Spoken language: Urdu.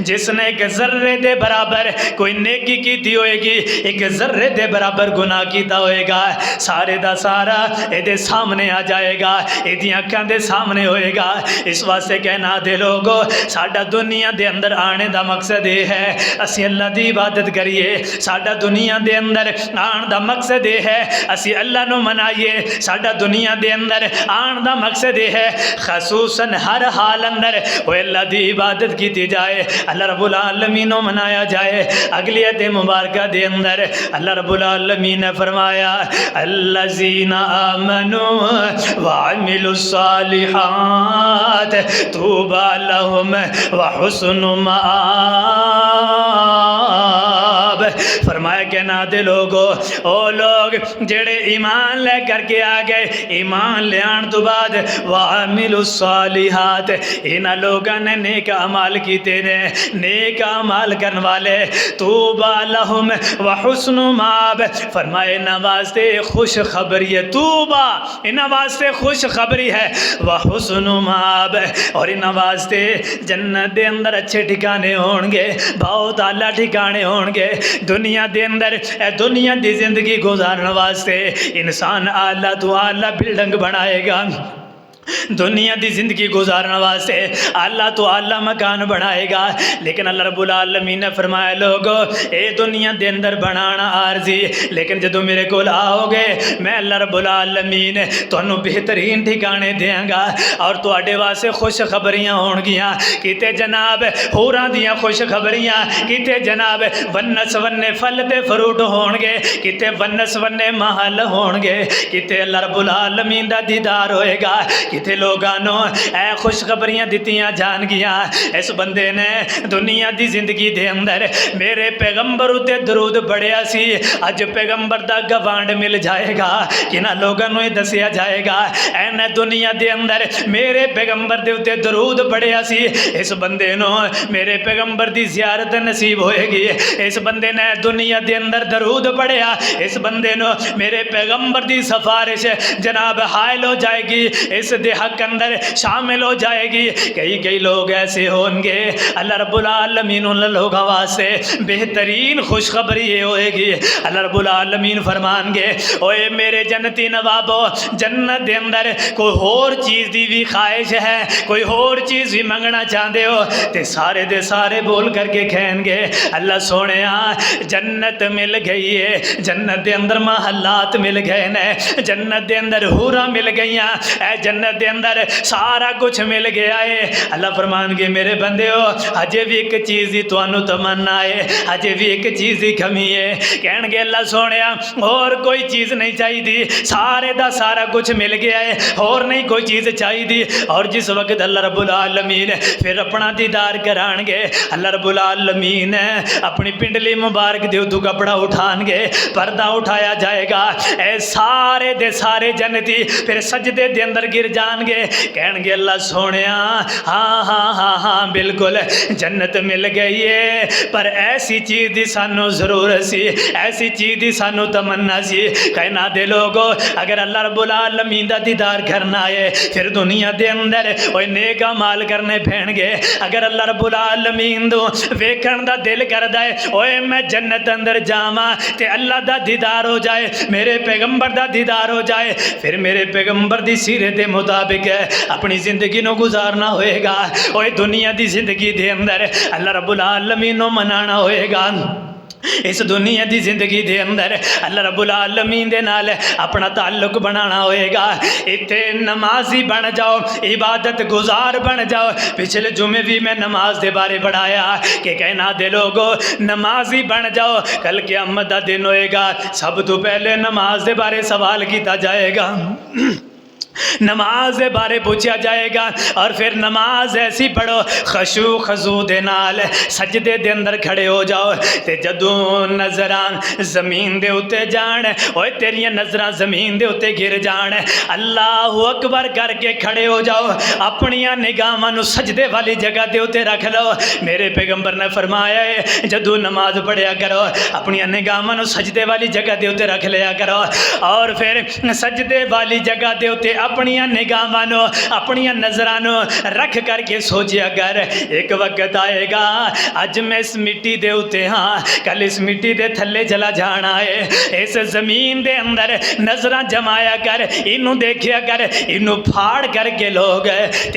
جس نے ایک ذرے دے برابر کوئی نیکی کیتی ہوئے گی ایک ذرے دے برابر گناہ کیتا ہوئے گا سارے دا سارا دے سامنے آ جائے گا دی اکھاں دے سامنے ہوئے گا۔ اس واسطے کہنا دے لوگو ساڈا دنیا دے اندر آنے دا مقصد یہ ہے اسی اللہ دی عبادت کریے، ساڈا دنیا دے اندر آن دا مقصد یہ ہے اسی اللہ نو منائیے، ساڈا دنیا دے اندر آن دا مقصد یہ ہے خصوصاً ہر حال اندر وہ اللہ دی عبادت کیتی جائے، اللہ رب العالمین نو منایا جائے۔ اگلی آیت مبارکہ دے اندر اللہ رب العالمین نے فرمایا الذین آمنوا وعملوا الصالحات طوبى لهم وحسن مآب۔ فرمایا کہ نہ دے لوگو او لوگ جڑے ایمان لے کر کے آگئے، ایمان لے آن تو بعد وعملوا الصالحات انہا لوگاں نے نیک عمال کیتے نے، نیک عمال کرن والے طوبى لهم وحسن مآب۔ فرمائے انہا واسطے خوش خبری ہے، طوبى انہا واسطے خوش خبری ہے، وحسن مآب اور انہا واسطے جنت دے اندر اچھے ٹھکانے ہونگے، بہت اعلیٰ ٹھکانے ہونگے۔ دنیا دے اندر دنیا دی زندگی گزارنے واسطے انسان اعلیٰ تو اعلیٰ بلڈنگ بنائے گا، دنیا دی زندگی گزارنے واسطے اللہ تو اللہ مکان بنائے گا، لیکن اللہ رب العالمین نے فرمایا لوگو اے دنیا دے اندر بنانا عارضی، لیکن جدو میرے کول آؤ گے میں اللہ رب العالمین تانوں بہترین ٹھکانے دیاں گا اور تواڈے واسطے خوش خبریاں ہون گیاں، کیتے جناب ہوراں دیاں خوش خبریاں، کیتے جناب ونس ونے پھل تے فروٹ ہون گے، کیتے ونس ونے محل ہون گے، کیتے اللہ رب العالمین دا دیدار ہوئے گا، کتے لوگانوں اے خوشخبریاں دیتیاں جان گیاں۔ اس بندے نے دنیا دی زندگی دے اندر میرے پیغمبر اتے درود پڑھیا سی، اج پیغمبر دا گوانڈ مل جائے گا، کنہ لوگانوں ہی دسیا جائے گا اے نے دنیا دے اندر میرے پیغمبر دے اتے درود پڑھیا سی، اس بندے نو میرے پیغمبر دی زیارت نصیب ہوئے گی۔ اس بندے نے دنیا دے اندر درود پڑھیا، اس بندے نو میرے پیغمبر دی سفارش جناب حائل ہو جائے گی، اس دے حق اندر شامل ہو جائے گی۔ کئی لوگ ایسے ہوں گے اللہ رب العالمین ان لوگوں واسطے بہترین خوشخبری یہ ہوئے گی، اللہ رب العالمین فرمان گے اوے میرے جنتی نوابو جنت دے اندر کوئی اور چیز دی بھی خواہش ہے، کوئی اور چیز بھی منگنا چاہتے ہو تے سارے دے سارے بول کر کے کہیں گے اللہ سونے جنت مل گئی ہے، جنت دے اندر محلات مل گئے نے، جنت دے اندر حوراں مل گئیاں، اے جنت دے اندر سارا کچھ مل گیا ہے۔ اللہ فرمان گے میرے بندے ہو اجے بھی ایک چیز دی توانو تمنا ہے، اجے بھی ایک چیز دی کمی ہے، کہن گے اللہ سونے اور کوئی چیز نہیں چاہی دی، سارے دا سارا کچھ مل گیا ہے، اور نہیں کوئی چیز چاہی دی۔ اور جس وقت اللہ رب العالمین پھر اپنا دیدار کران گے، اللہ رب العالمین اپنی پنڈلی مبارک دے تو کپڑا اٹھان گے، پردہ اٹھایا جائے گا، اے سارے دے سارے جنتی پھر سجدے دے اندر گر جان گے، کہن گے اللہ سونیا ہاں بالکل جنت مل گئی ہے، پر ایسی چیز دی سانو ضرورت سی، ایسی چیز دی سانو تمنا سی۔ کہنا دے لوگو اگر اللہ رب العالمین دا دیدار کرنا ہے پھر دنیا دے اندر اوے نیک اعمال کرنے پھین گے۔ اگر اللہ رب العالمین دو ویکھن دا دل کردا ہے اوے میں جنت اندر جاواں تے اللہ دا دیدار ہو جائے، میرے پیغمبر دا دیدار ہو جائے، پھر میرے پیغمبر دی سیرت دے مطابق اپنی زندگی نو گزارنا ہوئے گا، اوے دنیا دی زندگی دے اندر اللہ رب العالمین نو منانا ہوئے گا۔ اس دنیا دی زندگی دے اندر اللہ رب العالمین دے نال اپنا تعلق بنانا ہوئے گا۔ اتے نمازی بن جاؤ، عبادت گزار بن جاؤ۔ پچھلے جمعے بھی میں نماز دے بارے پڑھایا کہ کہنا دے لوگو نمازی بن جاؤ، کل قیامت دا دن ہوئے گا، سب تو پہلے نماز دے بارے سوال کیتا جائے گا، نماز دے بارے پوچھا جائے گا، اور پھر نماز ایسی پڑھو خشوع خضوع دے نال سجدے دے اندر کھڑے ہو جاؤ، تے جدوں نظران زمین دے اتے جان، اوے تیریاں نظران زمین دے اتے گر جان، اللہ اکبر کر کے کھڑے ہو جاؤ، اپنیاں نگاہاں نو سجدے والی جگہ دے اتے رکھ لو۔ میرے پیغمبر نے فرمایا ہے جدوں نماز پڑھیا کرو اپنیاں نگاہاں نو سجدے والی جگہ دے اتے رکھ لیا کرو، اور پھر سجدے والی جگہ دے اتے اپنیاں نگاہاں اپنیاں نظراں رکھ کر کے سوچیا کر ایک وقت آئے گا اج میں اس مٹی دے اتے ہاں کل اس مٹی دے تھلے چلا جانا ہے اس زمین دے اندر نظراں جمایا کر انہوں دیکھیا کر انہوں پھاڑ کر کے لوگ